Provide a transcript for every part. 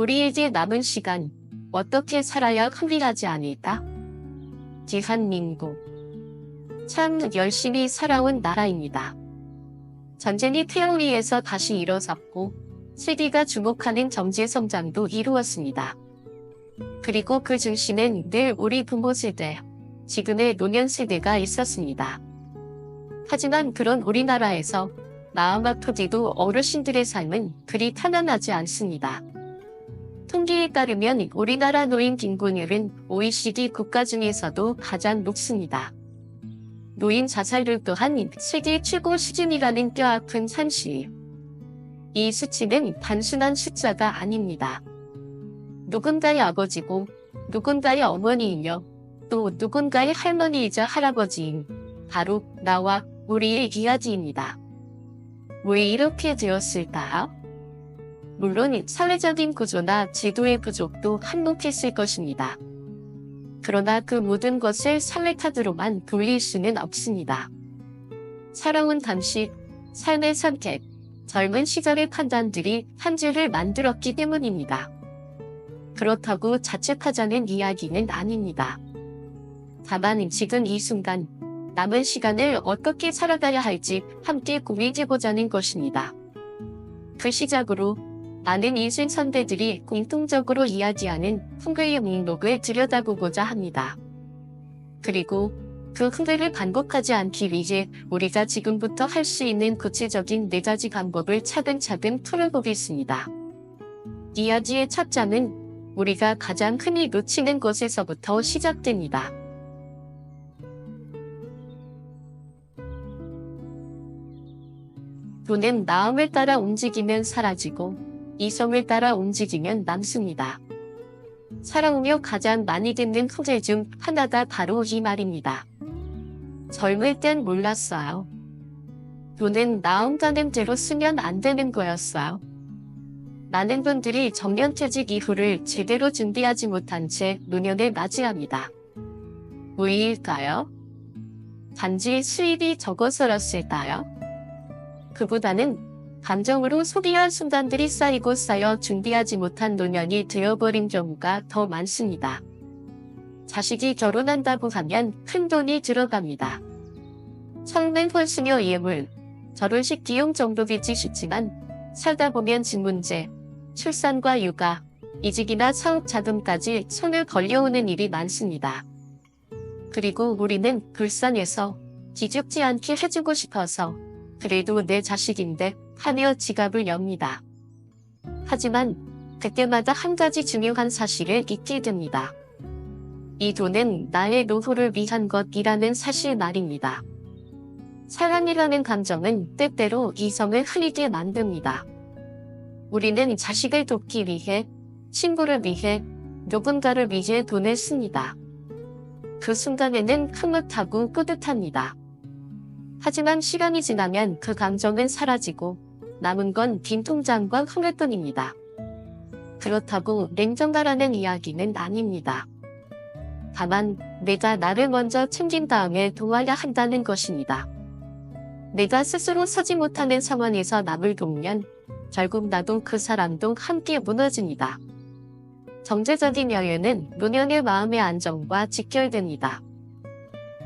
우리에게 남은 시간, 어떻게 살아야 후회하지 않을까? 대한민국. 참 열심히 살아온 나라입니다. 전쟁이 태양 위에서 다시 일어섰고, 세계가 주목하는 경제 성장도 이루었습니다. 그리고 그 중심엔 늘 우리 부모 세대, 지금의 노년 세대가 있었습니다. 하지만 그런 우리나라에서 마음 아프게도 어르신들의 삶은 그리 편안하지 않습니다. 통계에 따르면 우리나라 노인 빈곤율은 OECD 국가 중에서도 가장 높습니다. 노인 자살률 또한 세계 최고 수준이라는 뼈아픈 사실. 이 수치는 단순한 숫자가 아닙니다. 누군가의 아버지고 누군가의 어머니이며 또 누군가의 할머니이자 할아버지인 바로 나와 우리의 이야기입니다. 왜 이렇게 되었을까요? 물론 사회적인 구조나 제도의 부족도 한몫했을 것입니다. 그러나 그 모든 것을 사회 카드로만 돌릴 수는 없습니다. 살아온 방식, 삶의 선택, 젊은 시절의 판단들이 한줄을 만들었기 때문입니다. 그렇다고 자책하자는 이야기는 아닙니다. 다만 지금 이 순간, 남은 시간을 어떻게 살아가야 할지 함께 고민해보자는 것입니다. 그 시작으로 많은 인생 선배들이 공통적으로 이야기하는 후회의 목록을 들여다보고자 합니다. 그리고 그 후회를 반복하지 않기 위해 우리가 지금부터 할 수 있는 구체적인 4가지 방법을 차근차근 풀어보겠습니다. 이야기의 첫 장은 우리가 가장 흔히 놓치는 것에서부터 시작됩니다. 돈은 마음을 따라 움직이면 사라지고 이성을 따라 움직이면 남습니다. 살아오며 가장 많이 듣는 후회 중 하나가 바로 이 말입니다. 젊을 땐 몰랐어요. 돈은 마음 가는 대로 쓰면 안 되는 거였어요. 많은 분들이 정년퇴직 이후를 제대로 준비하지 못한 채 노년을 맞이합니다. 왜일까요? 단지 수입이 적어서였을까요? 그보다는 감정으로 소비한 순간들이 쌓이고 쌓여 준비하지 못한 노년이 되어버린 경우가 더 많습니다. 자식이 결혼한다고 하면 큰 돈이 들어갑니다. 처음엔 홀수며 예물, 결혼식 비용 정도이지 싶지만 살다 보면 집 문제, 출산과 육아, 이직이나 사업 자금까지 손을 걸려오는 일이 많습니다. 그리고 우리는 불쌍해서 기죽지 않게 해주고 싶어서 그래도 내 자식인데 하며 지갑을 엽니다. 하지만 그때마다 한 가지 중요한 사실을 잊게 됩니다. 이 돈은 나의 노후를 위한 것이라는 사실 말입니다. 사랑이라는 감정은 때때로 이성을 흐리게 만듭니다. 우리는 자식을 돕기 위해, 친구를 위해, 누군가를 위해 돈을 씁니다. 그 순간에는 흐뭇하고 뿌듯합니다. 하지만 시간이 지나면 그 감정은 사라지고 남은 건 빈 통장과 후회뿐입니다. 그렇다고 냉정하라는 이야기는 아닙니다. 다만 내가 나를 먼저 챙긴 다음에 도와야 한다는 것입니다. 내가 스스로 서지 못하는 상황에서 남을 돕면 결국 나도 그 사람도 함께 무너집니다. 경제적인 여유는 노년의 마음의 안정과 직결됩니다.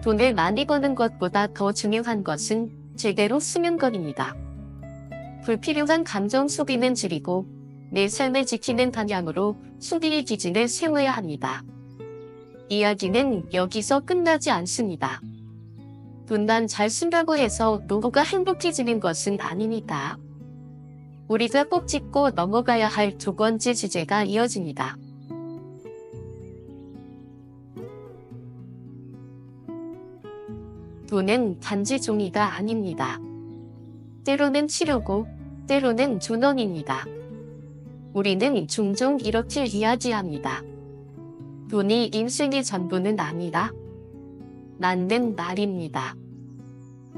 돈을 많이 버는 것보다 더 중요한 것은 제대로 쓰는 것입니다. 불필요한 감정 소비는 줄이고 내 삶을 지키는 방향으로 소비의 기준을 세워야 합니다. 이야기는 여기서 끝나지 않습니다. 돈만 잘 쓴다고 해서 노후가 행복해지는 것은 아닙니다. 우리가 꼭 짚고 넘어가야 할 2번째 주제가 이어집니다. 돈은 단지 종이가 아닙니다. 때로는 치료고 때로는 존엄입니다. 우리는 종종 이렇게 이야기합니다. 돈이 인생의 전부는 아니다. 맞는 말입니다.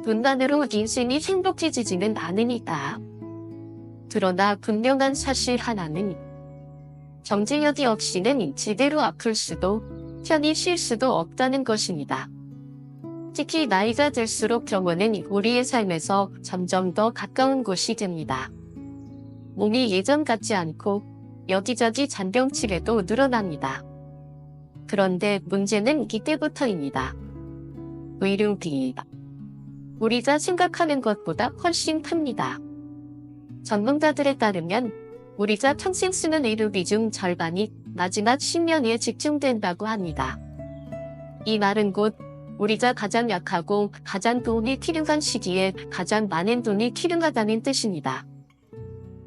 돈만으로 인생이 행복해지지는 않으니까. 그러나 분명한 사실 하나는 경제력이 없이는 제대로 아플 수도 편히 쉴 수도 없다는 것입니다. 특히 나이가 들수록 병원은 우리의 삶에서 점점 더 가까운 곳이 됩니다. 몸이 예전 같지 않고 여기저기 잔병치레도 늘어납니다. 그런데 문제는 이때부터입니다. 의료비. 우리가 생각하는 것보다 훨씬 큽니다. 전문가들에 따르면 우리가 평생 쓰는 의료비 중 절반이 마지막 10년에 집중된다고 합니다. 이 말은 곧 우리가 가장 약하고 가장 도움이 필요한 시기에 가장 많은 돈이 필요하다는 뜻입니다.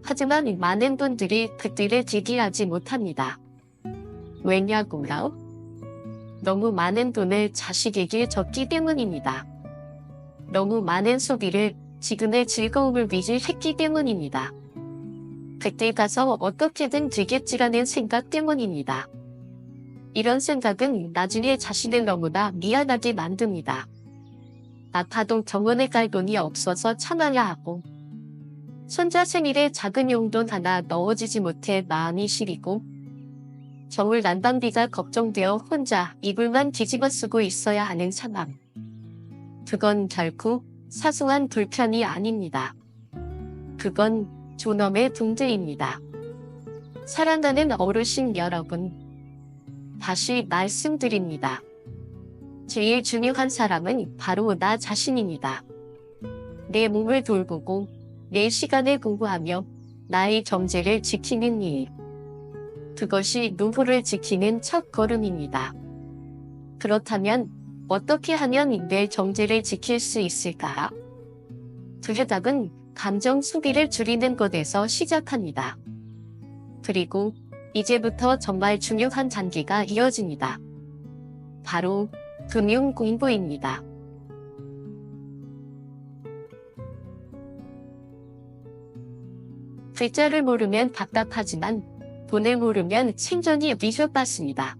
하지만 많은 분들이 그때를 대비하지 못합니다. 왜냐고요? 너무 많은 돈을 자식에게 줬기 때문입니다. 너무 많은 소비를 지금의 즐거움을 위해 했기 때문입니다. 그때 가서 어떻게든 되겠지라는 생각 때문입니다. 이런 생각은 나중에 자신을 너무나 미안하게 만듭니다. 아파도 병원에 갈 돈이 없어서 참아야 하고, 손자 생일에 작은 용돈 하나 넣어주지 못해 마음이 시리고, 겨울 난방비가 걱정되어 혼자 이불만 뒤집어 쓰고 있어야 하는 상황. 그건 결코 사소한 불편이 아닙니다. 그건 존엄의 문제입니다. 사랑하는 어르신 여러분, 다시 말씀드립니다. 제일 중요한 사람은 바로 나 자신입니다. 내 몸을 돌보고 내 시간을 공부하며 나의 경제를 지키는 일. 그것이 노후를 지키는 첫 걸음입니다. 그렇다면 어떻게 하면 내 경제를 지킬 수 있을까? 그 해답은 감정 소비를 줄이는 것에서 시작합니다. 그리고 이제부터 정말 중요한 단계가 이어집니다. 바로 금융 공부입니다. 글자를 모르면 답답하지만 돈을 모르면 생존이 위협받습니다.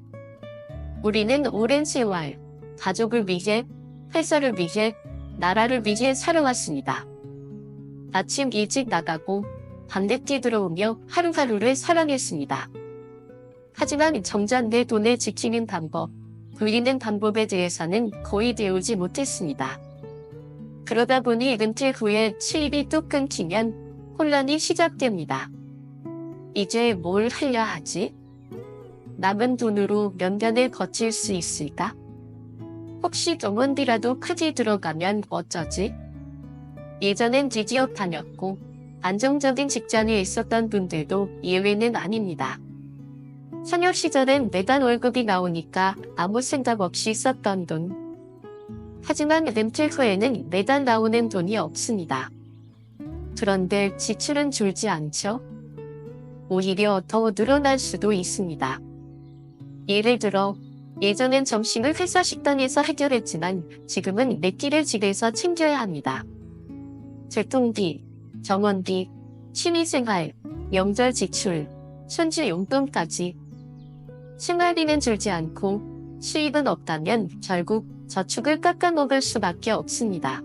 우리는 오랜 세월 가족을 위해, 회사를 위해, 나라를 위해 살아왔습니다. 아침 일찍 나가고 밤늦게 들어오며 하루하루를 살아냈습니다. 하지만 정작 내 돈을 지키는 방법, 굴리는 방법에 대해서는 거의 배우지 못했습니다. 그러다 보니 은퇴 후에 수입이 뚝 끊기면 혼란이 시작됩니다. 이제 뭘 하려 하지? 남은 돈으로 몇 년을 거칠 수 있을까? 혹시 병원비라도 크게 들어가면 어쩌지? 예전엔 대기업 다녔고 안정적인 직장에 있었던 분들도 예외는 아닙니다. 선여 시절엔 매달 월급이 나오니까 아무 생각 없이 썼던 돈. 하지만 은퇴 후에는 매달 나오는 돈이 없습니다. 그런데 지출은 줄지 않죠? 오히려 더 늘어날 수도 있습니다. 예를 들어 예전엔 점심을 회사 식당에서 해결했지만 지금은 내 끼를 집에서 챙겨야 합니다. 교통비, 병원비, 취미생활, 명절 지출, 손주 용돈까지. 생활비는 줄지 않고 수입은 없다면 결국 저축을 깎아먹을 수밖에 없습니다.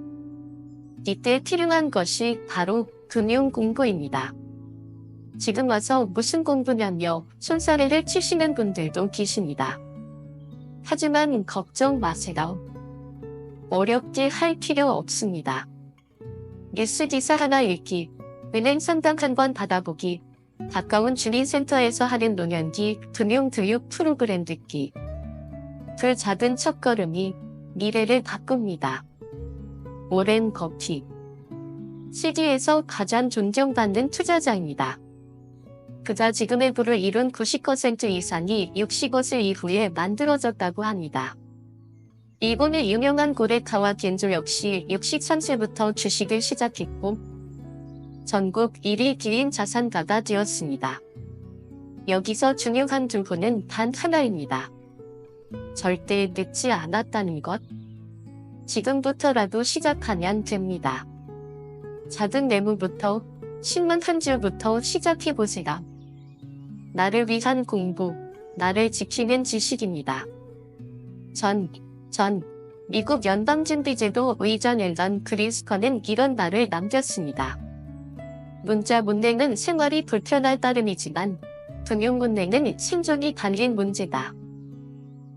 이때 필요한 것이 바로 금융 공부입니다. 지금 와서 무슨 공부냐며 손사래를 치시는 분들도 계십니다. 하지만 걱정 마세요. 어렵게 할 필요 없습니다. 뉴스 기사 하나 읽기, 은행 상담 한 번 받아보기, 가까운 주민센터에서 하는 노년기 금융교육 프로그램 듣기. 그 작은 첫걸음이 미래를 바꿉니다. 오렌 버핏. 세계에서 가장 존경받는 투자자입니다. 그가 지금의 부를 이룬 90% 이상이 65세 이후에 만들어졌다고 합니다. 일본의 유명한 고레카와 겐조 역시 63세부터 주식을 시작했고 전국 1위 기인 자산가가 되었습니다. 여기서 중요한 두 분은 단 하나입니다. 절대 늦지 않았다는 것. 지금부터라도 시작하면 됩니다. 작은 메모부터, 신문 한 줄부터 시작해보세요. 나를 위한 공부, 나를 지키는 지식입니다. 전 미국 연방준비제도 의장 앨런 그린스컨은 이런 말을 남겼습니다. 문자 문맹은 생활이 불편할 따름이지만 금융 문맹은 생존이 달린 문제다.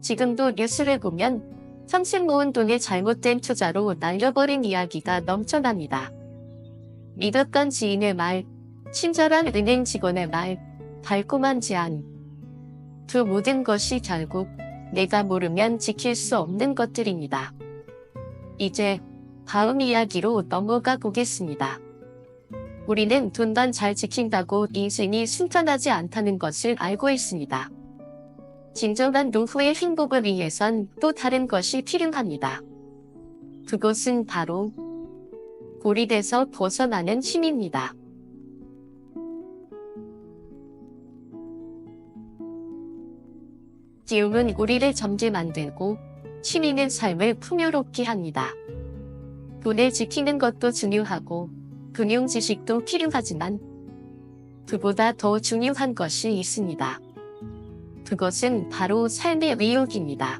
지금도 뉴스를 보면 평생 모은 돈의 잘못된 투자로 날려버린 이야기가 넘쳐납니다. 믿었던 지인의 말, 친절한 은행 직원의 말, 달콤한 제안. 그 모든 것이 결국 내가 모르면 지킬 수 없는 것들입니다. 이제 다음 이야기로 넘어가 보겠습니다. 우리는 돈만 잘 지킨다고 인생이 순탄하지 않다는 것을 알고 있습니다. 진정한 노후의 행복을 위해선 또 다른 것이 필요합니다. 그것은 바로 고립에서 벗어나는 힘입니다. 기움은 우리를 잠재 만들고 취미는 삶을 풍요롭게 합니다. 돈을 지키는 것도 중요하고 금융 지식도 필요하지만 그보다 더 중요한 것이 있습니다. 그것은 바로 삶의 의욕입니다.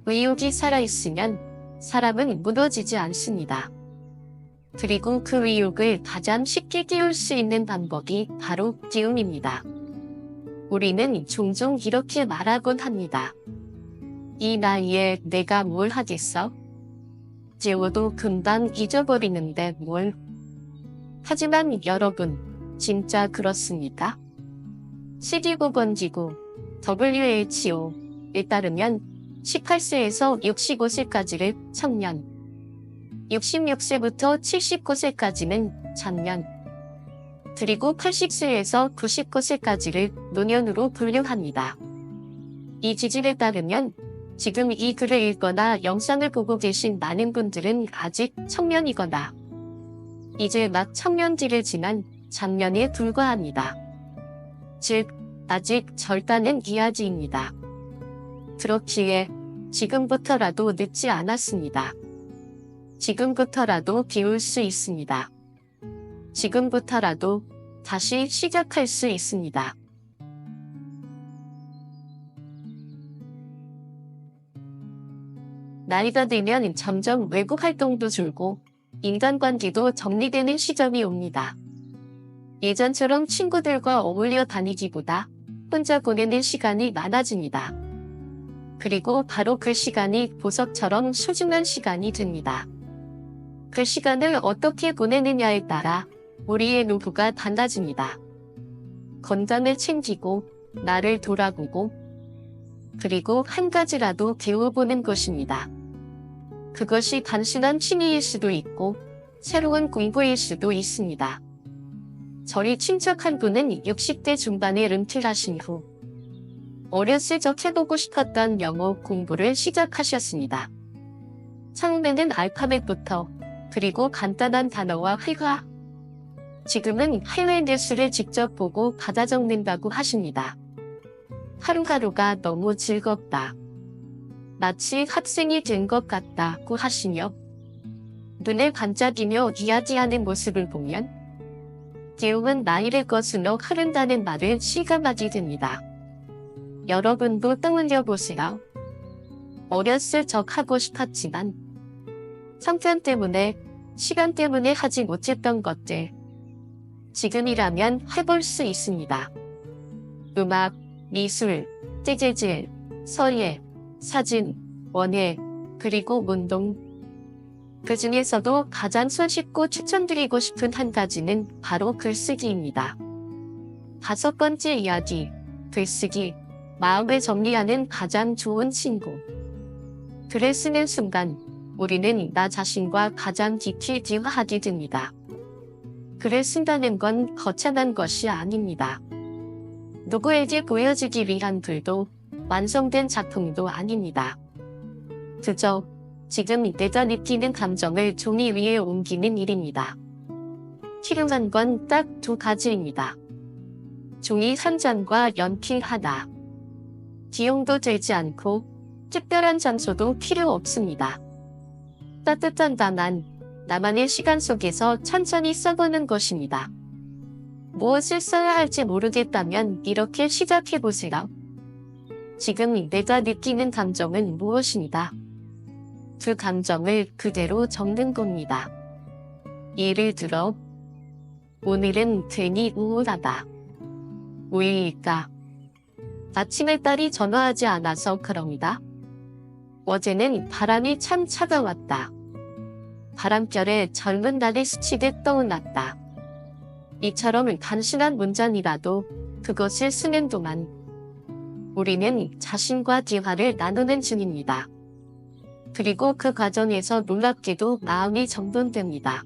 의욕이 살아있으면 사람은 무너지지 않습니다. 그리고 그 의욕을 가장 쉽게 키울 수 있는 방법이 바로 기움입니다. 우리는 종종 이렇게 말하곤 합니다. 이 나이에 내가 뭘 하겠어? 지워도 금방 잊어버리는데 뭘? 하지만 여러분, 진짜 그렇습니까? 12보건기구 WHO에 따르면 18세에서 65세까지를 청년, 66세부터 79세까지는 장년, 그리고 80세에서 99세까지를 노년으로 분류합니다. 이 지질에 따르면 지금 이 글을 읽거나 영상을 보고 계신 많은 분들은 아직 청년이거나 이제 막 청년기를 지난 장년에 불과합니다. 즉, 아직 절단은 이야기입니다. 그렇기에 지금부터라도 늦지 않았습니다. 지금부터라도 비울 수 있습니다. 지금부터라도 다시 시작할 수 있습니다. 나이가 들면 점점 외부 활동도 줄고 인간관계도 정리되는 시점이 옵니다. 예전처럼 친구들과 어울려 다니기보다 혼자 보내는 시간이 많아집니다. 그리고 바로 그 시간이 보석처럼 소중한 시간이 됩니다. 그 시간을 어떻게 보내느냐에 따라 우리의 노후가 달라집니다. 건강을 챙기고 나를 돌아보고 그리고 한 가지라도 배워보는 것입니다. 그것이 단순한 취미일 수도 있고 새로운 공부일 수도 있습니다. 저희 친척 한 분은 60대 중반에 은퇴하신 후 어렸을 적 해보고 싶었던 영어 공부를 시작하셨습니다. 처음에는 알파벳부터 그리고 간단한 단어와 회화, 지금은 해외 뉴스를 직접 보고 받아 적는다고 하십니다. 하루하루가 너무 즐겁다. 마치 학생이 된 것 같다고 하시며 눈을 반짝이며 이야기하는 모습을 보면 기움은 나이를 거슬러 흐른다는 말을 실감하게 됩니다. 여러분도 떠올려 보세요. 어렸을 적 하고 싶었지만 성편 때문에 시간 때문에 하지 못했던 것들 지금이라면 해볼 수 있습니다. 음악, 미술, 재질, 서예, 사진, 원예, 그리고 운동. 그 중에서도 가장 손쉽고 추천드리고 싶은 한 가지는 바로 글쓰기입니다. 5번째 이야기, 글쓰기, 마음을 정리하는 가장 좋은 친구. 글을 쓰는 순간 우리는 나 자신과 가장 깊이 대화하게 됩니다. 글을 쓴다는 건 거창한 것이 아닙니다. 누구에게 보여주기 위한 글도 완성된 작품도 아닙니다. 그저 지금 내가 느끼는 감정을 종이 위에 옮기는 일입니다. 필요한 건 딱 2가지입니다. 종이 1장과 연필 하나. 비용도 들지 않고 특별한 장소도 필요 없습니다. 따뜻한 밤만 나만의 시간 속에서 천천히 써보는 것입니다. 무엇을 써야 할지 모르겠다면 이렇게 시작해보세요. 지금 내가 느끼는 감정은 무엇입니다. 그 감정을 그대로 적는 겁니다. 예를 들어, 오늘은 괜히 우울하다. 왜일까? 아침에 딸이 전화하지 않아서 그럽니다. 어제는 바람이 참 차가웠다. 바람결에 젊은 날이 스치듯 떠올랐다. 이처럼 단순한 문장이라도 그것을 쓰는 동안 우리는 자신과 대화를 나누는 중입니다. 그리고 그 과정에서 놀랍게도 마음이 정돈됩니다.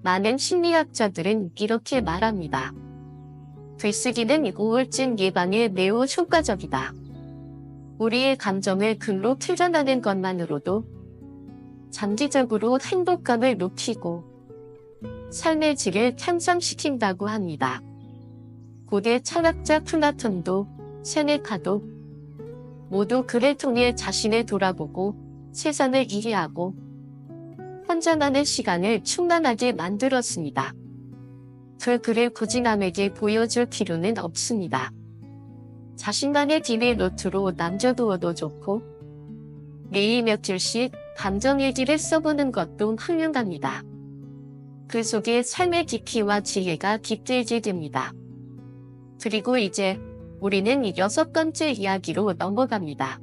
많은 심리학자들은 이렇게 말합니다. 글쓰기는 우울증 예방에 매우 효과적이다. 우리의 감정을 글로 표현하는 것만으로도 장기적으로 행복감을 높이고 삶의 질을 향상시킨다고 합니다. 고대 철학자 플라톤도 세네카도 모두 글을 통해 자신을 돌아보고 세상을 이해하고 혼자만의 시간을 충만하게 만들었습니다. 그 글을 굳이 남에게 보여줄 필요는 없습니다. 자신만의 비밀 노트로 남겨두어도 좋고 매일 며칠씩 감정일기를 써보는 것도 훌륭합니다. 그 속에 삶의 깊이와 지혜가 깃들게 됩니다. 그리고 이제 우리는 6번째 이야기로 넘어갑니다.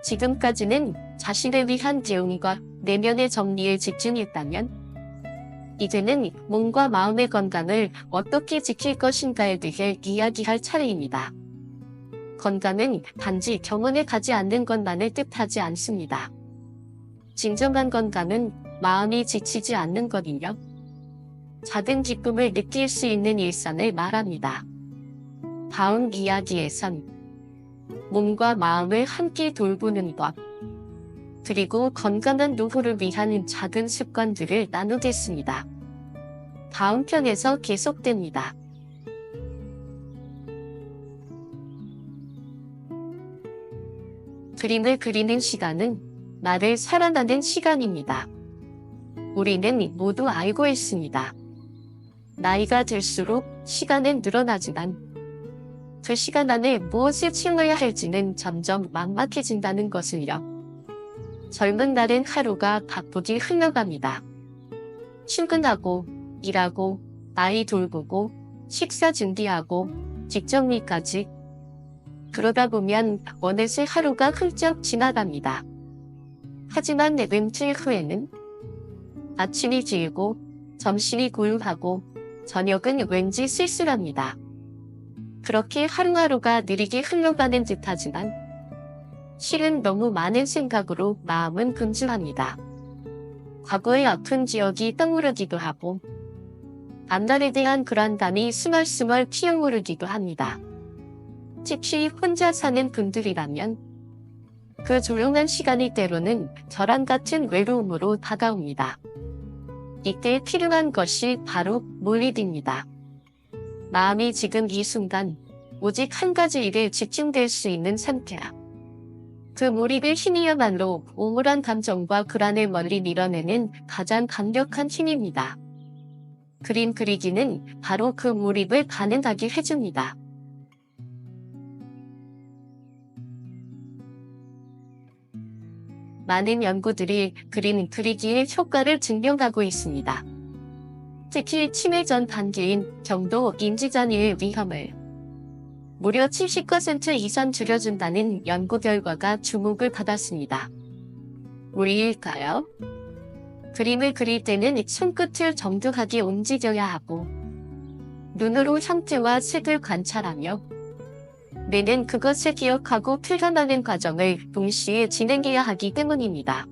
지금까지는 자신을 위한 대응과 내면의 정리에 집중했다면 이제는 몸과 마음의 건강을 어떻게 지킬 것인가에 대해 이야기할 차례입니다. 건강은 단지 병원에 가지 않는 것만을 뜻하지 않습니다. 진정한 건강은 마음이 지치지 않는 것이며 작은 기쁨을 느낄 수 있는 일상을 말합니다. 다음 이야기에선 몸과 마음을 함께 돌보는 것, 그리고 건강한 노후를 위한 작은 습관들을 나누겠습니다. 다음 편에서 계속됩니다. 그림을 그리는 시간은 나를 살아나는 시간입니다. 우리는 모두 알고 있습니다. 나이가 들수록 시간은 늘어나지만 그 시간 안에 무엇을 채워야 할지는 점점 막막해진다는 것을요. 젊은 날은 하루가 바쁘게 흘러갑니다. 출근하고, 일하고, 아이 돌보고, 식사 준비하고, 집 정리까지. 그러다 보면 어느새 하루가 훌쩍 지나갑니다. 하지만 며칠 후에는 아침이 길고, 점심이 고요하고, 저녁은 왠지 쓸쓸합니다. 그렇게 하루하루가 느리게 흘러가는 듯하지만 실은 너무 많은 생각으로 마음은 분주합니다. 과거의 아픈 기억이 떠오르기도 하고 앞날에 대한 불안감이 스멀스멀 피어오르기도 합니다. 특히 혼자 사는 분들이라면 그 조용한 시간이 때로는 벼랑 같은 외로움으로 다가옵니다. 이때 필요한 것이 바로 몰입입니다. 마음이 지금 이 순간 오직 한 가지 일에 집중될 수 있는 상태야. 그 몰입의 힘이야말로 우울한 감정과 불안을 멀리 밀어내는 가장 강력한 힘입니다. 그림 그리기는 바로 그 몰입을 가능하게 해줍니다. 많은 연구들이 그림 그리기의 효과를 증명하고 있습니다. 특히 치매 전 단계인 경도 인지장애의 위험을 무려 70% 이상 줄여준다는 연구 결과가 주목을 받았습니다. 왜일까요? 그림을 그릴 때는 손끝을 정중하게 움직여야 하고 눈으로 형태와 색을 관찰하며 뇌는 그것을 기억하고 표현하는 과정을 동시에 진행해야 하기 때문입니다.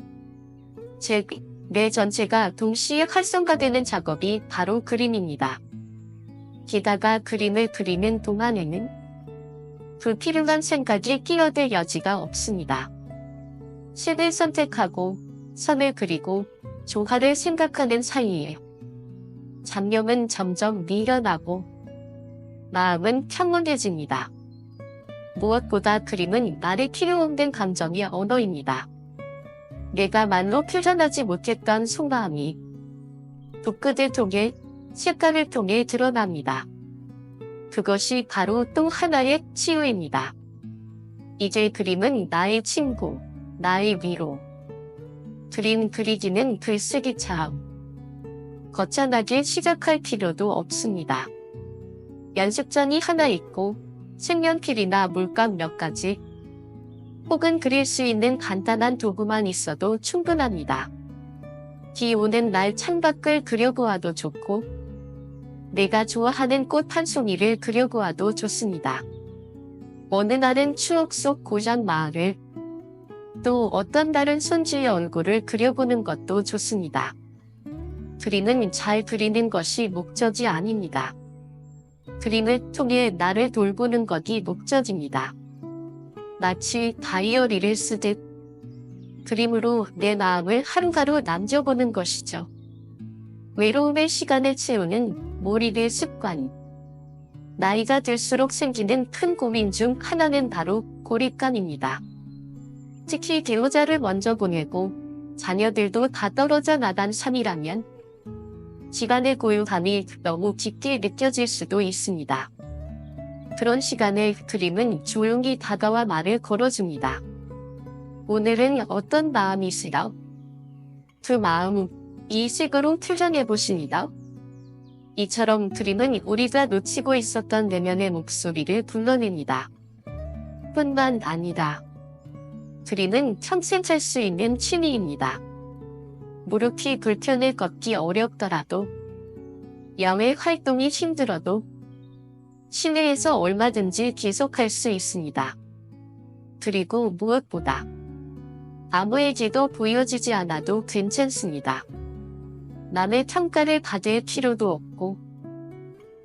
즉, 뇌 전체가 동시에 활성화되는 작업이 바로 그림입니다. 게다가 그림을 그리는 동안에는 불필요한 생각이 끼어들 여지가 없습니다. 색을 선택하고 선을 그리고 조화를 생각하는 사이에 잡념은 점점 밀려나고 마음은 평온해집니다. 무엇보다 그림은 말이 필요 없는 감정의 언어입니다. 내가 말로 표현하지 못했던 속마음이 붓글을 통해 색깔을 통해 드러납니다. 그것이 바로 또 하나의 치유입니다. 이제 그림은 나의 친구, 나의 위로. 그림 그리기는 글쓰기처럼 거창하게 시작할 필요도 없습니다. 연습장이 하나 있고 색연필이나 물감 몇 가지 혹은 그릴 수 있는 간단한 도구만 있어도 충분합니다. 비 오는 날 창밖을 그려보아도 좋고 내가 좋아하는 꽃 한 송이를 그려보아도 좋습니다. 어느 날은 추억 속 고향 마을을, 또 어떤 날은 손주의 얼굴을 그려보는 것도 좋습니다. 그림은 잘 그리는 것이 목적이 아닙니다. 그림을 통해 나를 돌보는 것이 목적입니다. 마치 다이어리를 쓰듯 그림으로 내 마음을 하루하루 남겨보는 것이죠. 외로움의 시간을 채우는 몰입의 습관. 나이가 들수록 생기는 큰 고민 중 하나는 바로 고립감입니다. 특히 배우자를 먼저 보내고 자녀들도 다 떨어져 나간 삶이라면 집안의 고요함이 너무 깊게 느껴질 수도 있습니다. 그런 시간에 그림은 조용히 다가와 말을 걸어줍니다. 오늘은 어떤 마음이시라? 그 마음, 이 색으로 표현해 보십니다. 이처럼 그림은 우리가 놓치고 있었던 내면의 목소리를 불러냅니다. 뿐만 아니라 그림은 평생 할 수 있는 취미입니다. 무릎이 불편해 걷기 어렵더라도, 야외 활동이 힘들어도 실내에서 얼마든지 계속할 수 있습니다. 그리고 무엇보다 아무에게도 보여지지 않아도 괜찮습니다. 남의 평가를 받을 필요도 없고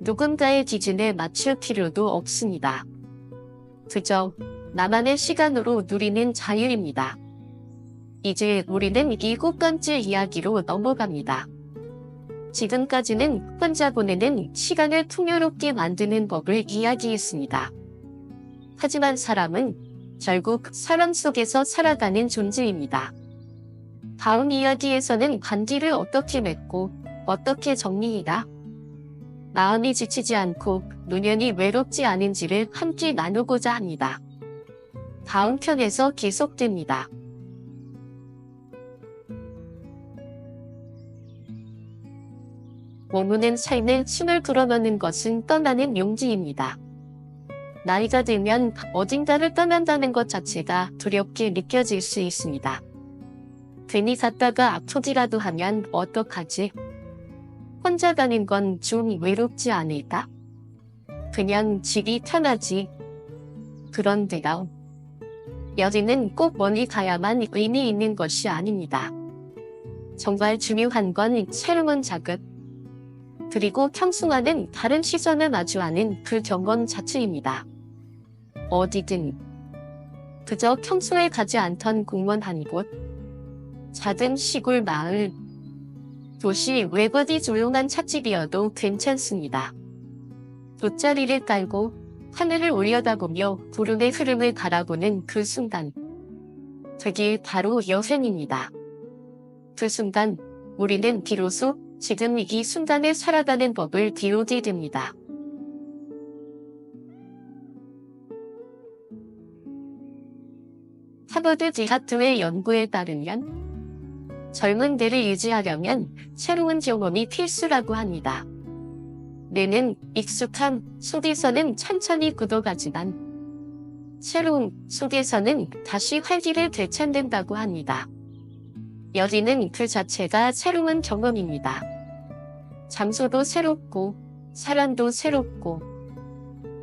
누군가의 기준에 맞출 필요도 없습니다. 그저 나만의 시간으로 누리는 자유입니다. 이제 우리는 7번째 이야기로 넘어갑니다. 지금까지는 혼자 보내는 시간을 풍요롭게 만드는 법을 이야기했습니다. 하지만 사람은 결국 사람 속에서 살아가는 존재입니다. 다음 이야기에서는 관계를 어떻게 맺고 어떻게 정리해야 마음이 지치지 않고 노년이 외롭지 않은지를 함께 나누고자 합니다. 다음 편에서 계속됩니다. 머무는 삶에 숨을 불어넣는 것은 떠나는 용기입니다. 나이가 들면 어딘가를 떠난다는 것 자체가 두렵게 느껴질 수 있습니다. 괜히 갔다가 아프기라도 하면 어떡하지? 혼자 가는 건 좀 외롭지 않을까? 그냥 집이 편하지. 그런데요. 여기는 꼭 멀리 가야만 의미 있는 것이 아닙니다. 정말 중요한 건 새로운 자극, 그리고 평소와는 다른 시선을 마주하는 그 경험 자체입니다. 어디든, 그저 평소에 가지 않던 공원 한 곳, 작은 시골 마을, 도시 외곽이 조용한 찻집이어도 괜찮습니다. 돗자리를 깔고 하늘을 올려다보며 구름의 흐름을 바라보는 그 순간, 그게 바로 여행입니다. 그 순간 우리는 비로소 지금 이 순간에 살아가는 법을 배우게 됩니다. 하버드 대학교의 연구에 따르면 젊은 뇌를 유지하려면 새로운 경험이 필수라고 합니다. 뇌는 익숙함 속에서는 천천히 굳어가지만 새로운 속에서는 다시 활기를 되찾는다고 합니다. 여기는 그 자체가 새로운 경험입니다. 장소도 새롭고 사람도 새롭고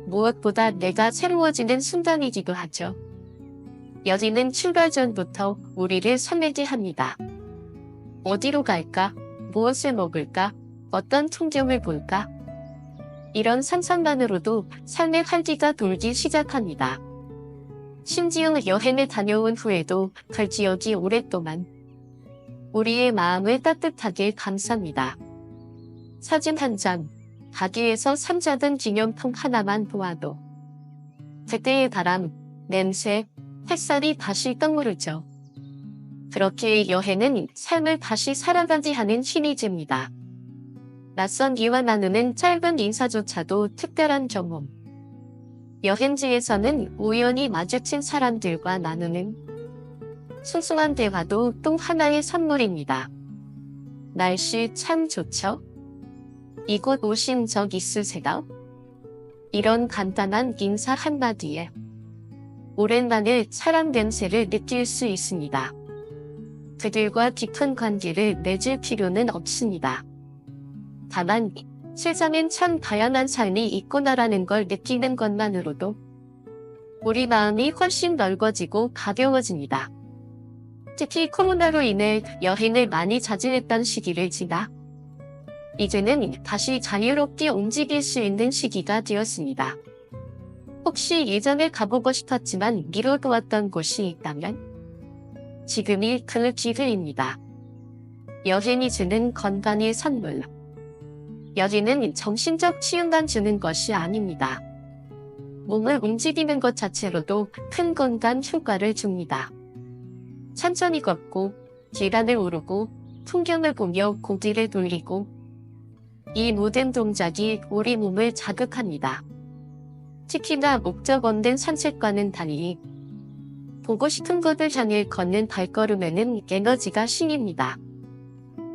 무엇보다 내가 새로워지는 순간이기도 하죠. 여기는 출발 전부터 우리를 설레게 합니다. 어디로 갈까? 무엇을 먹을까? 어떤 풍경을 볼까? 이런 상상만으로도 삶의 활기가 돌기 시작합니다. 심지어 여행을 다녀온 후에도 갈 지역이 오랫동안 우리의 마음을 따뜻하게 감쌉니다. 사진 한 장, 가게에서 산자든 기념품 하나만 보아도 그때의 바람, 냄새, 햇살이 다시 떠오르죠. 그렇게 여행은 삶을 다시 살아가게 하는 힘이 됩니다. 낯선 이와 나누는 짧은 인사조차도 특별한 경험. 여행지에서는 우연히 마주친 사람들과 나누는 소소한 대화도 또 하나의 선물입니다. 날씨 참 좋죠? 이곳 오신 적 있으세요? 이런 간단한 인사 한마디에 오랜만에 사람 냄새를 느낄 수 있습니다. 그들과 깊은 관계를 맺을 필요는 없습니다. 다만 세상엔 참 다양한 삶이 있구나라는 걸 느끼는 것만으로도 우리 마음이 훨씬 넓어지고 가벼워집니다. 특히 코로나로 인해 여행을 많이 자제했던 시기를 지나 이제는 다시 자유롭게 움직일 수 있는 시기가 되었습니다. 혹시 예전에 가보고 싶었지만 미뤄두었던 곳이 있다면 지금이 그 기회입니다. 여행이 주는 건강의 선물. 여행은 정신적 치유만 주는 것이 아닙니다. 몸을 움직이는 것 자체로도 큰 건강 효과를 줍니다. 천천히 걷고 계단을 오르고 풍경을 보며 고개를 돌리고 이 모든 동작이 우리 몸을 자극합니다. 특히나 목적 없는 산책과는 달리 보고 싶은 곳을 향해 걷는 발걸음에는 에너지가 싱깁니다.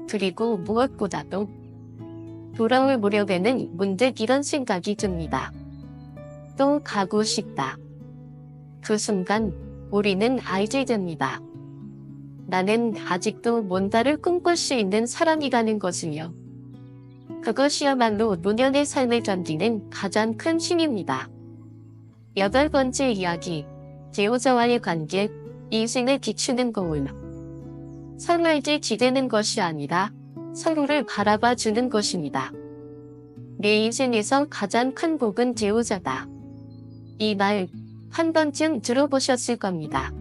그리고 무엇보다도 돌아올 무렵에는 문득 이런 생각이 듭니다. 또 가고 싶다. 그 순간 우리는 알게 됩니다. 나는 아직도 뭔가를 꿈꿀 수 있는 사람이라는 것이며 그것이야말로 노년의 삶을 견디는 가장 큰 힘입니다. 8번째 이야기, 배우자와의 관계, 인생을 비추는 거울. 서로에게 기대는 것이 아니라 서로를 바라봐 주는 것입니다. 내 인생에서 가장 큰 복은 배우자다. 이 말 한 번쯤 들어보셨을 겁니다.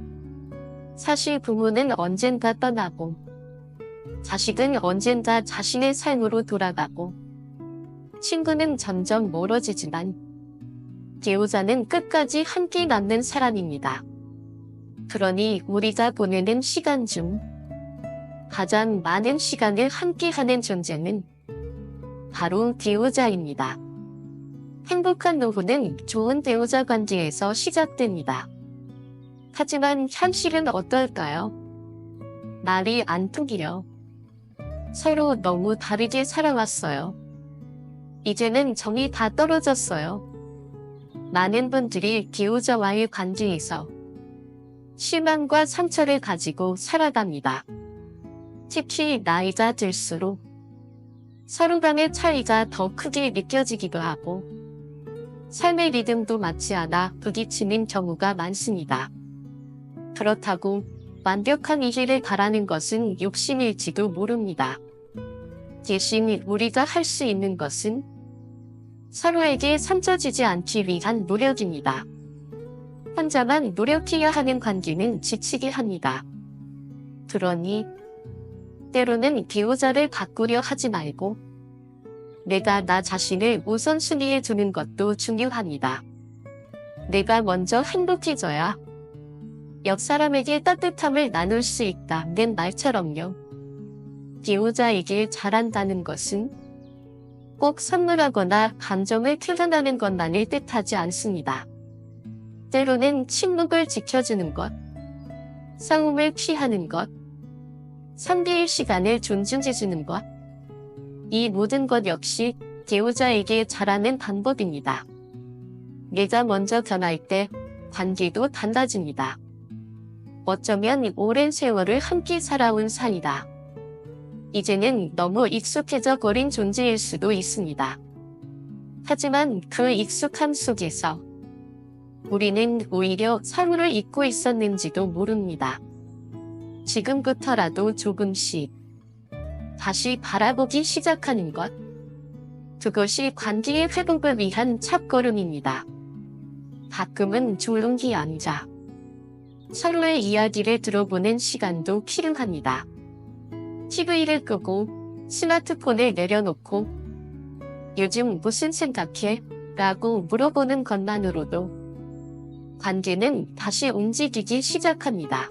사실 부모는 언젠가 떠나고 자식은 언젠가 자신의 삶으로 돌아가고 친구는 점점 멀어지지만 배우자는 끝까지 함께 남는 사람입니다. 그러니 우리가 보내는 시간 중 가장 많은 시간을 함께하는 존재는 바로 배우자입니다. 행복한 노후는 좋은 배우자 관계에서 시작됩니다. 하지만 현실은 어떨까요? 말이 안 통해요. 서로 너무 다르게 살아왔어요. 이제는 정이 다 떨어졌어요. 많은 분들이 배우자와의 관계에서 실망과 상처를 가지고 살아갑니다. 특히 나이가 들수록 서로 간의 차이가 더 크게 느껴지기도 하고 삶의 리듬도 맞지 않아 부딪히는 경우가 많습니다. 그렇다고 완벽한 이해를 바라는 것은 욕심일지도 모릅니다. 대신 우리가 할 수 있는 것은 서로에게 상처 주지 않기 위한 노력입니다. 혼자만 노력해야 하는 관계는 지치게 합니다. 그러니 때로는 배우자를 바꾸려 하지 말고 내가 나 자신을 우선순위에 두는 것도 중요합니다. 내가 먼저 행복해져야 옆 사람에게 따뜻함을 나눌 수 있다는 말처럼요. 배우자에게 잘한다는 것은 꼭 선물하거나 감정을 표현하는 것만을 뜻하지 않습니다. 때로는 침묵을 지켜주는 것, 싸움을 피하는 것, 상대의 시간을 존중해주는 것, 이 모든 것 역시 배우자에게 잘하는 방법입니다. 내가 먼저 변할 때 관계도 달라집니다. 어쩌면 오랜 세월을 함께 살아온 사이다. 이제는 너무 익숙해져 버린 존재일 수도 있습니다. 하지만 그 익숙함 속에서 우리는 오히려 서로를 잊고 있었는지도 모릅니다. 지금부터라도 조금씩 다시 바라보기 시작하는 것, 그것이 관계의 회복을 위한 첫걸음입니다. 가끔은 조용히 앉아 서로의 이야기를 들어보는 시간도 필요합니다. TV를 끄고 스마트폰을 내려놓고 요즘 무슨 생각해? 라고 물어보는 것만으로도 관계는 다시 움직이기 시작합니다.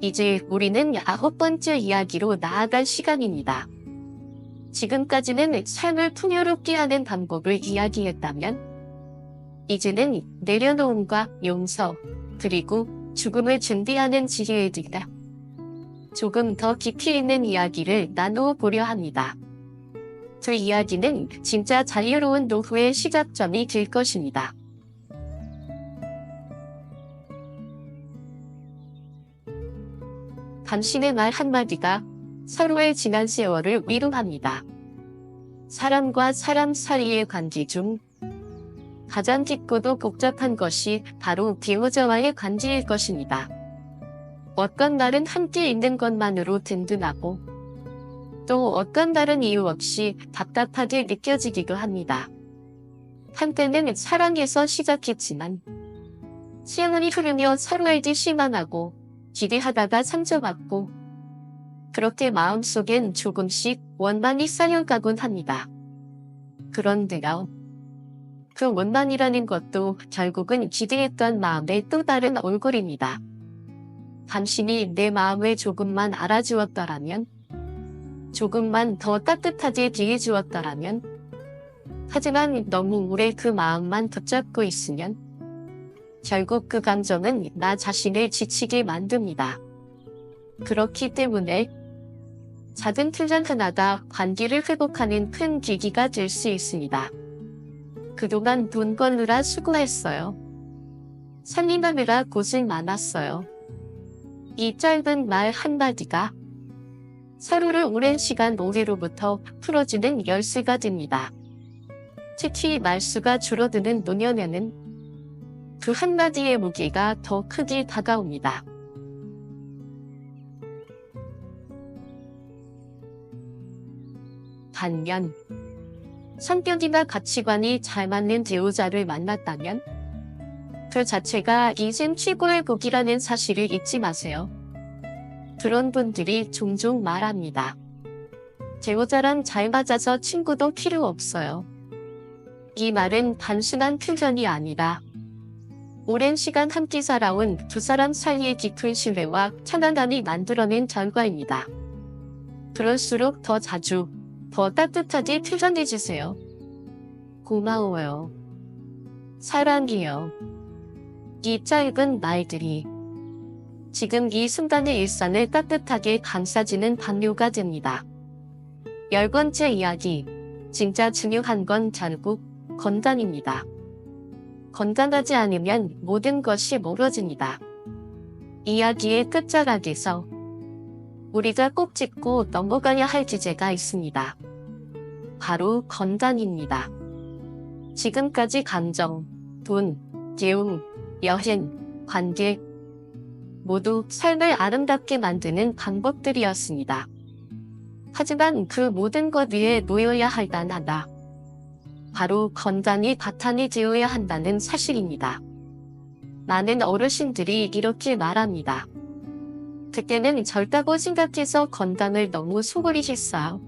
이제 우리는 9번째 이야기로 나아갈 시간입니다. 지금까지는 삶을 풍요롭게 하는 방법을 이야기했다면 이제는 내려놓음과 용서 그리고 죽음을 준비하는 지혜에 대해 조금 더 깊이 있는 이야기를 나누어 보려 합니다. 그 이야기는 진짜 자유로운 노후의 시작점이 될 것입니다. 당신의 말 한마디가 서로의 지난 세월을 위로합니다. 사람과 사람 사이의 관계 중 가장 깊고도 복잡한 것이 바로 배우자와의 관계일 것입니다. 어떤 날은 함께 있는 것만으로 든든하고 또 어떤 날은 이유 없이 답답하게 느껴지기도 합니다. 한때는 사랑에서 시작했지만 시간이 흐르며 서로에게 실망하고 기대하다가 상처받고 그렇게 마음속엔 조금씩 원망이 쌓여가곤 합니다. 그런데요. 그 원망이라는 것도 결국은 기대했던 마음의 또 다른 얼굴입니다. 당신이 내 마음을 조금만 알아주었더라면, 조금만 더 따뜻하게 대해주었더라면, 하지만 너무 오래 그 마음만 붙잡고 있으면 결국 그 감정은 나 자신을 지치게 만듭니다. 그렇기 때문에 작은 틀전 하나가 관계를 회복하는 큰 계기가 될 수 있습니다. 그동안 돈 벌느라 수고했어요. 살림하느라 고생 많았어요. 이 짧은 말 한마디가 서로를 오랜 시간 오해로부터 풀어주는 열쇠가 됩니다. 특히 말수가 줄어드는 노년에는 그 한마디의 무게가 더 크게 다가옵니다. 반면 성격이나 가치관이 잘 맞는 배우자를 만났다면 그 자체가 인생 최고의 복이라는 사실을 잊지 마세요. 그런 분들이 종종 말합니다. 배우자랑 잘 맞아서 친구도 필요 없어요. 이 말은 단순한 표현이 아니라 오랜 시간 함께 살아온 두 사람 사이의 깊은 신뢰와 편안함이 만들어낸 결과입니다. 그럴수록 더 자주, 더 따뜻하게 표현해주세요. 고마워요. 사랑해요. 이 짧은 말들이 지금 이 순간의 일상을 따뜻하게 감싸주는 담요가 됩니다. 10번째 이야기. 진짜 중요한 건 결국 건강입니다. 건강하지 않으면 모든 것이 멀어집니다. 이야기의 끝자락에서 우리가 꼭 짚고 넘어가야 할 주제가 있습니다. 바로 건강입니다. 지금까지 감정, 돈, 재움, 여행, 관계 모두 삶을 아름답게 만드는 방법들이었습니다. 하지만 그 모든 것 위에 놓여야 할 단 하나. 바로 건강이 바탕이 되어야 한다는 사실입니다. 많은 어르신들이 이렇게 말합니다. 그때는 젊다고 생각해서 건강을 너무 소홀히 했어요.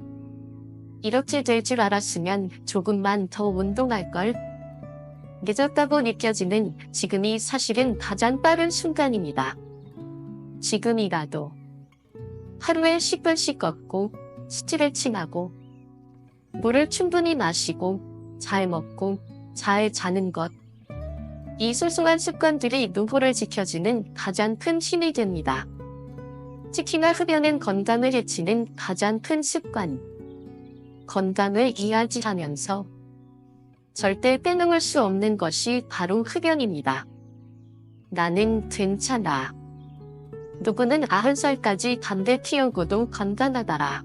이렇게 될 줄 알았으면 조금만 더 운동할걸. 늦었다고 느껴지는 지금이 사실은 가장 빠른 순간입니다. 지금이라도 하루에 10분씩 걷고 스트레칭하고 물을 충분히 마시고 잘 먹고 잘 자는 것. 이 소소한 습관들이 노후를 지켜주는 가장 큰 힘이 됩니다. 특히나 흡연은 건강을 해치는 가장 큰 습관. 건강을 이야기하면서 절대 빼놓을 수 없는 것이 바로 흡연입니다. 나는 괜찮아. 누구는 90살까지 담배 피우고도 건강하더라.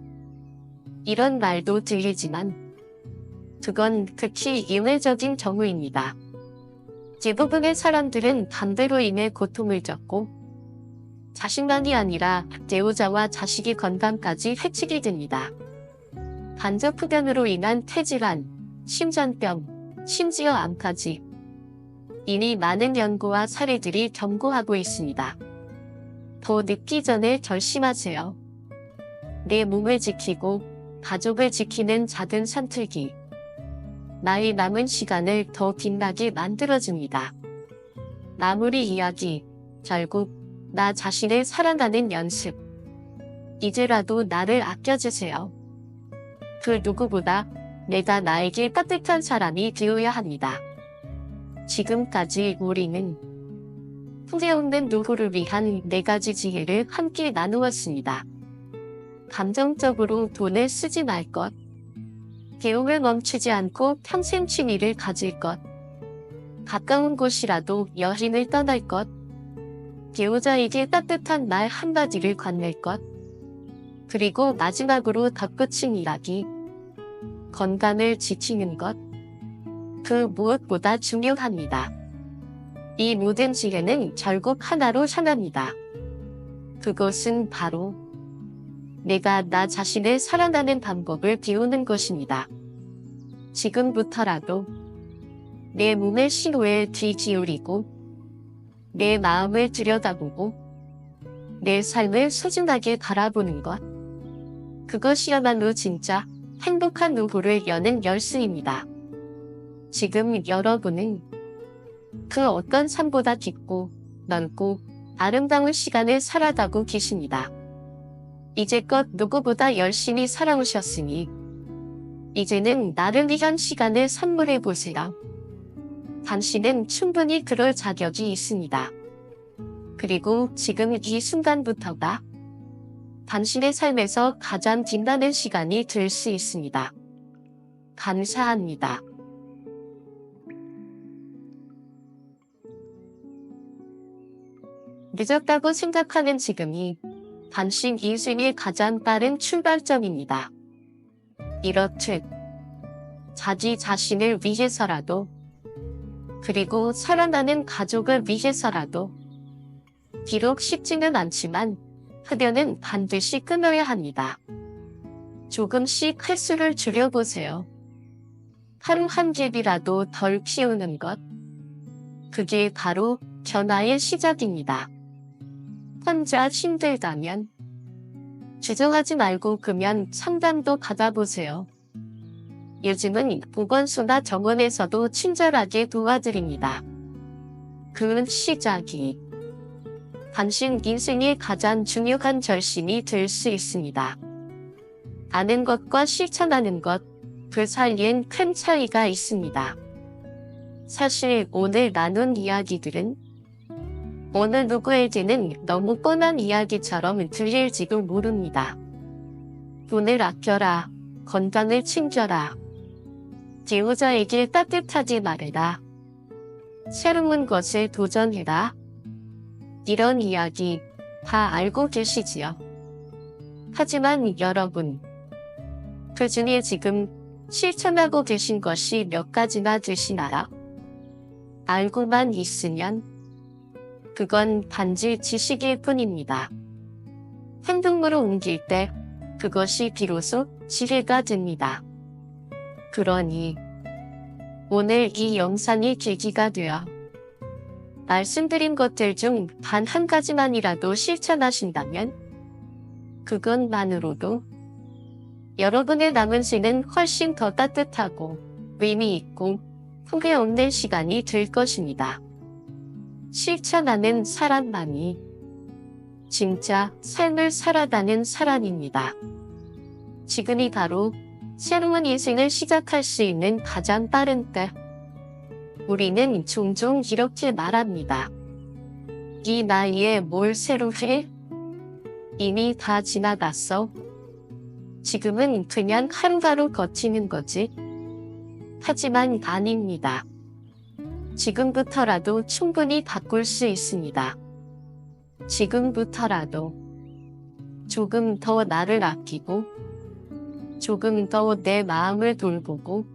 이런 말도 들리지만 그건 극히 예외적인 경우입니다. 대부분의 사람들은 담배로 인해 고통을 겪고 자신만이 아니라 배우자와 자식의 건강까지 해치게 됩니다. 간접 흡연으로 인한 폐질환, 심장병, 심지어 암까지 이미 많은 연구와 사례들이 경고하고 있습니다. 더 늦기 전에 결심하세요. 내 몸을 지키고 가족을 지키는 작은 선택이 나의 남은 시간을 더 빛나게 만들어줍니다. 마무리 이야기. 결국 나 자신을 사랑하는 연습. 이제라도 나를 아껴주세요. 그 누구보다 내가 나에게 따뜻한 사람이 되어야 합니다. 지금까지 우리는 후회 없는 노후를 위한 4가지 지혜를 함께 나누었습니다. 감정적으로 돈을 쓰지 말 것. 배움을 멈추지 않고 평생 취미를 가질 것. 가까운 곳이라도 여행을 떠날 것. 배우자에게 따뜻한 말 한마디를 건넬 것. 그리고 마지막으로 덧붙인 이야기. 건강을 지키는 것, 그 무엇보다 중요합니다. 이 모든 지혜는 결국 하나로 향합니다. 그것은 바로 내가 나 자신을 살아가는 방법을 배우는 것입니다. 지금부터라도 내 몸의 신호에 귀 기울이고 내 마음을 들여다보고 내 삶을 소중하게 바라보는 것, 그것이야말로 진짜 행복한 노후를 여는 열쇠입니다. 지금 여러분은 그 어떤 삶보다 깊고 넓고 아름다운 시간을 살아가고 계십니다. 이제껏 누구보다 열심히 살아오셨으니 이제는 나를 위한 시간을 선물해 보세요. 당신은 충분히 그럴 자격이 있습니다. 그리고 지금 이 순간부터가 당신의 삶에서 가장 빛나는 시간이 될 수 있습니다. 감사합니다. 늦었다고 생각하는 지금이 당신 인생의 가장 빠른 출발점입니다. 이렇듯 자기 자신을 위해서라도, 그리고 살아나는 가족을 위해서라도, 비록 쉽지는 않지만 흡연은 반드시 끊어야 합니다. 조금씩 횟수를 줄여보세요. 하루 한 갭이라도 덜 피우는 것, 그게 바로 변화의 시작입니다. 혼자 힘들다면 주저하지 말고 금연 상담도 받아보세요. 요즘은 보건소나 정원에서도 친절하게 도와드립니다. 그 시작이 당신 인생의 가장 중요한 결심이 될 수 있습니다. 아는 것과 실천하는 것, 그 사이엔 큰 차이가 있습니다. 사실 오늘 나눈 이야기들은 어느 누구에게는 너무 뻔한 이야기처럼 들릴지도 모릅니다. 돈을 아껴라, 건강을 챙겨라, 배우자에게 따뜻하게 말해라, 새로운 것을 도전해라, 이런 이야기 다 알고 계시지요. 하지만 여러분, 그 중에 지금 실천하고 계신 것이 몇 가지나 되시나요? 알고만 있으면 그건 단지 지식일 뿐입니다. 행동으로 옮길 때 그것이 비로소 지혜가 됩니다. 그러니 오늘 이 영상이 계기가 되어 말씀드린 것들 중 단 한 가지만이라도 실천하신다면 그것만으로도 여러분의 남은 생은 훨씬 더 따뜻하고 의미 있고 후회 없는 시간이 될 것입니다. 실천하는 사람만이 진짜 삶을 살아가는 사람입니다. 지금이 바로 새로운 인생을 시작할 수 있는 가장 빠른 때. 우리는 종종 이렇게 말합니다. 이 나이에 뭘 새로 해? 이미 다 지나갔어. 지금은 그냥 하루하루 버티는 거지. 하지만 아닙니다. 지금부터라도 충분히 바꿀 수 있습니다. 지금부터라도 조금 더 나를 아끼고, 조금 더 내 마음을 돌보고,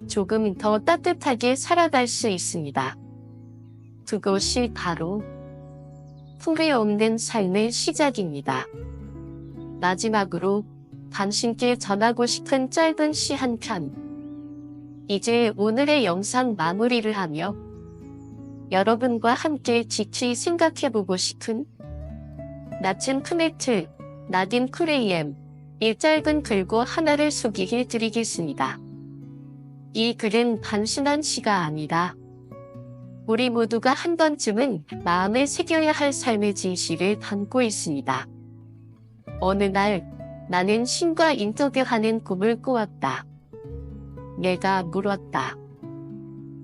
조금 더 따뜻하게 살아갈 수 있습니다. 그것이 바로 후회 없는 삶의 시작입니다. 마지막으로 당신께 전하고 싶은 짧은 시 한 편. 이제 오늘의 영상 마무리를 하며 여러분과 함께 지치 생각해보고 싶은 나침 크네트, 나딘 쿠레이엠, 이 짧은 글고 하나를 소개해 드리겠습니다. 이 글은 단순한 시가 아니라 우리 모두가 한 번쯤은 마음에 새겨야 할 삶의 진실을 담고 있습니다. 어느 날 나는 신과 인터뷰하는 꿈을 꾸었다. 내가 물었다.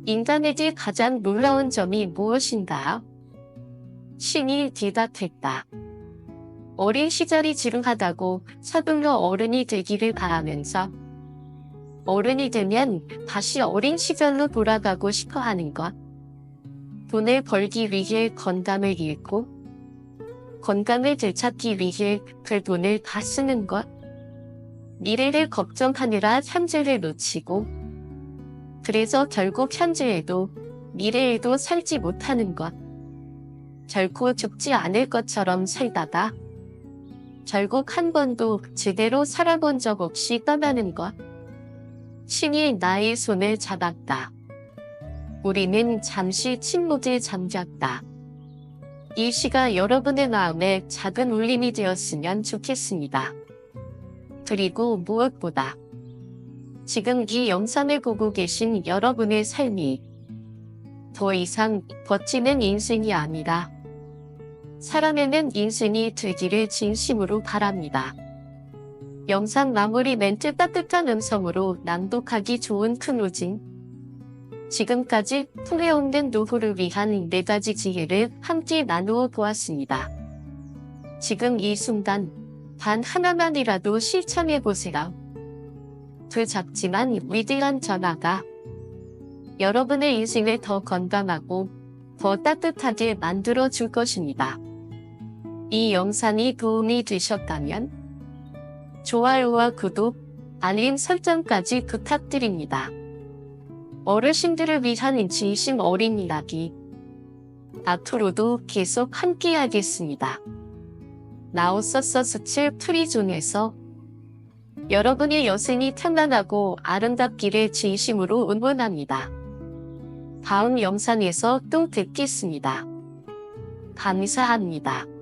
인간에게 가장 놀라운 점이 무엇인가? 신이 대답했다. 어린 시절이 지루하다고 서둘러 어른이 되기를 바라면서 어른이 되면 다시 어린 시절로 돌아가고 싶어 하는 것. 돈을 벌기 위해 건강을 잃고 건강을 되찾기 위해 그 돈을 다 쓰는 것. 미래를 걱정하느라 현재를 놓치고, 그래서 결국 현재에도 미래에도 살지 못하는 것. 결코 죽지 않을 것처럼 살다가 결국 한 번도 제대로 살아본 적 없이 떠나는 것. 신이 나의 손을 잡았다. 우리는 잠시 침묵에 잠겼다. 이 시가 여러분의 마음에 작은 울림이 되었으면 좋겠습니다. 그리고 무엇보다 지금 이 영상을 보고 계신 여러분의 삶이 더 이상 버티는 인생이 아니라 살아내는 인생이 되기를 진심으로 바랍니다. 영상 마무리 멘트 따뜻한 음성으로 낭독하기 좋은 큰우진. 지금까지 풀어없는 노후를 위한 4가지 지혜를 함께 나누어 보았습니다. 지금 이 순간 단 하나만이라도 실천해 보세요. 그 작지만 위대한 전화가 여러분의 인생을 더 건강하고 더 따뜻하게 만들어 줄 것입니다. 이 영상이 도움이 되셨다면 좋아요와 구독, 알림 설정까지 부탁드립니다. 어르신들을 위한 진심 어린 이야기. 앞으로도 계속 함께하겠습니다. 나우서서 스칠 프리존에서 여러분의 여생이 탄란하고 아름답기를 진심으로 응원합니다. 다음 영상에서 또 뵙겠습니다. 감사합니다.